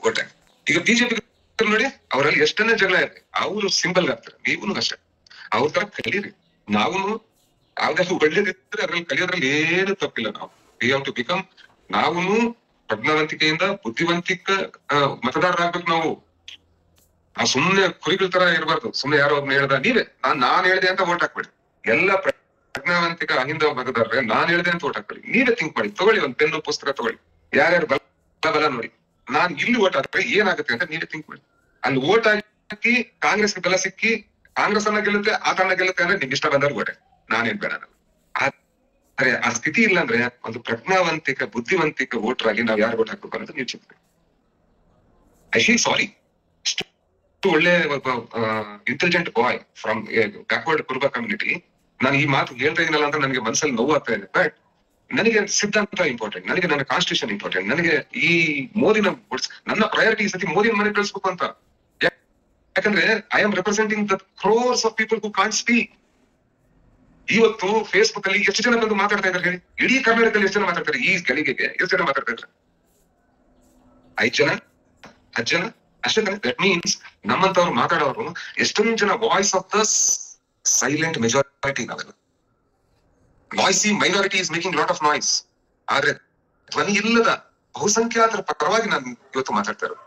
Vote ಹಾಕಿ. ಈಗ BJP ನೋಡಿ, ಅವರಲ್ಲಿ ಎಷ್ಟನ್ನೇ ಜಗಳ ಇರಲಿ, ಅವರು ಸಿಂಬಲ್ ಆಗ್ತಾರೆ. ನೀವು ಅಷ್ಟೇ ಅವ್ರ ತರ ಕಲೀರಿ. ನಾವು ಯಾವ್ದಾದ್ರು ಒಳ್ಳೇದಿದ್ರೆ ಅದ್ರಲ್ಲಿ ಕಲಿಯೋದ್ರಲ್ಲಿ ಏನು ತಪ್ಪಿಲ್ಲ. ನಾವು ವಿ ಹ್ಯಾವ್ ಟು ಬಿಕಮ್, ನಾವು ಪ್ರಜ್ಞಾವಂತಿಕೆಯಿಂದ ಬುದ್ಧಿವಂತಿಕ ಮತದಾರರಾಗ್ಬೇಕು. ನಾವು ಸುಮ್ನೆ ಕುರಿಗಳ ತರ ಇರಬಾರ್ದು. ಸುಮ್ನೆ ಯಾರೋ ಒಬ್ನ ಹೇಳ್ದ, ನೀವೇ ನಾನ್ ಹೇಳ್ದೆ ಅಂತ ಓಟ್ ಹಾಕ್ಬೇಡಿ. ಎಲ್ಲ ಪ್ರಜ್ಞಾವಂತಿಕ ಅಹಿಂದ ಮತದಾರರೇ ನಾನ್ ಹೇಳ್ದೆ ಅಂತ ಓಟ್ ಹಾಕ್ಬೇಡಿ. ನೀವೇ ಥಿಂಕ್ ಮಾಡಿ, ತಗೊಳ್ಳಿ ಒಂದ್ ಪೆನ್ನು ಪುಸ್ತಕ ತಗೊಳ್ಳಿ, ಯಾರ್ಯಾರು ಬಲ ನೋಡಿ, ನಾನ್ ಇಲ್ಲಿ ಓಟ್ ಹಾಕ್ರೆ ಏನಾಗುತ್ತೆ ಅಂತ ನೀವೇ ಥಿಂಕ್ ಮಾಡಿ. ಅಲ್ಲಿ ಓಟ್ ಹಾಕಿ ಕಾಂಗ್ರೆಸ್ ಬಲ ಸಿಕ್ಕಿ ಕಾಂಗ್ರೆಸ್ ಅನ್ನ ಗೆಲ್ಲುತ್ತೆ, ಆ ತನ್ನ ಗೆಲ್ಲುತ್ತೆ ಅಂದ್ರೆ ನಿಮ್ಗೆ ಇಷ್ಟ ಬಂದವ್ರು ಓಟೆ, ನಾನೇನ್ ಬೇಡ. ಆದ್ರೆ ಆ ಸ್ಥಿತಿ ಇಲ್ಲ ಅಂದ್ರೆ ಒಂದು ಪ್ರಜ್ಞಾವಂತಿಕ ಬುದ್ಧಿವಂತಿಕ ವೋಟರ್ ಆಗಿ ನಾವ್ ಯಾರು ಓಟ್ ಹಾಕ್ಬೇಕು ಅಂತ ನೀವು ಚಿಂತೆ. ಐ ಫೀಲ್ ಸಾರಿ. ಒಳ್ಳೆ ಇಂಟೆಲಿಜೆಂಟ್ ಬಾಯ್ ಫ್ರಮ್ ಬ್ಯಾಕ್ವರ್ಡ್ ಕುರುಬ ಕಮ್ಯುನಿಟಿ, ನಾನು ಈ ಮಾತು ಹೇಳ್ತಾ ಇದೀನಲ್ಲ ಅಂತ ನನಗೆ ಮನಸ್ಸಲ್ಲಿ ನೋವು ಆಗ್ತಾ ಇದೆ. ಬಟ್ ನನಗೆ ಸಿದ್ಧಾಂತ ಇಂಪಾರ್ಟೆಂಟ್, ನನಗೆ ನನ್ನ ಕಾನ್ಸ್ಟಿಟ್ಯೂಷನ್ ಇಂಪಾರ್ಟೆಂಟ್, ನನಗೆ ಈ ಮೋದಿನ ನನ್ನ ಪ್ರಯಾರಿಟಿ ಸತಿ ಮೋದಿನ ಮನೆ ಕಳಿಸ್ಬೇಕು ಅಂತ. ಯಾಕಂದ್ರೆ I am representing the crores of people who can't speak. ಇವತ್ತು ಫೇಸ್ಬುಕ್ ಅಲ್ಲಿ ಎಷ್ಟು ಜನ ಬಂದು ಮಾತಾಡ್ತಾ ಇದ್ದಾರೆ ಹೇಳಿ? ಇಡೀ ಕರ್ನಾಟಕದಲ್ಲಿ ಎಷ್ಟು ಜನ ಮಾತಾಡ್ತಾರೆ? ಈ ಗಳಿಗೆಗೆ ಎಷ್ಟು ಜನ ಮಾತಾಡ್ತಾ ಇದ್ದಾರೆ? 5 ಜನ 10 ಜನ ಅಷ್ಟೇ. ದಟ್ ಮೀನ್ಸ್ ನಮ್ಮಂತವ್ರು ಮಾತಾಡೋರು ಎಷ್ಟೊಂದು ಜನ voice of the silent majority. ನಾವೆಲ್ಲ noisy minority is making lot of noise. ಆದ್ರೆ ಧ್ವನಿ ಇಲ್ಲದ ಬಹುಸಂಖ್ಯಾತರ ಪರವಾಗಿ ನಾನು ಇವತ್ತು ಮಾತಾಡ್ತಾ ಇರೋದು.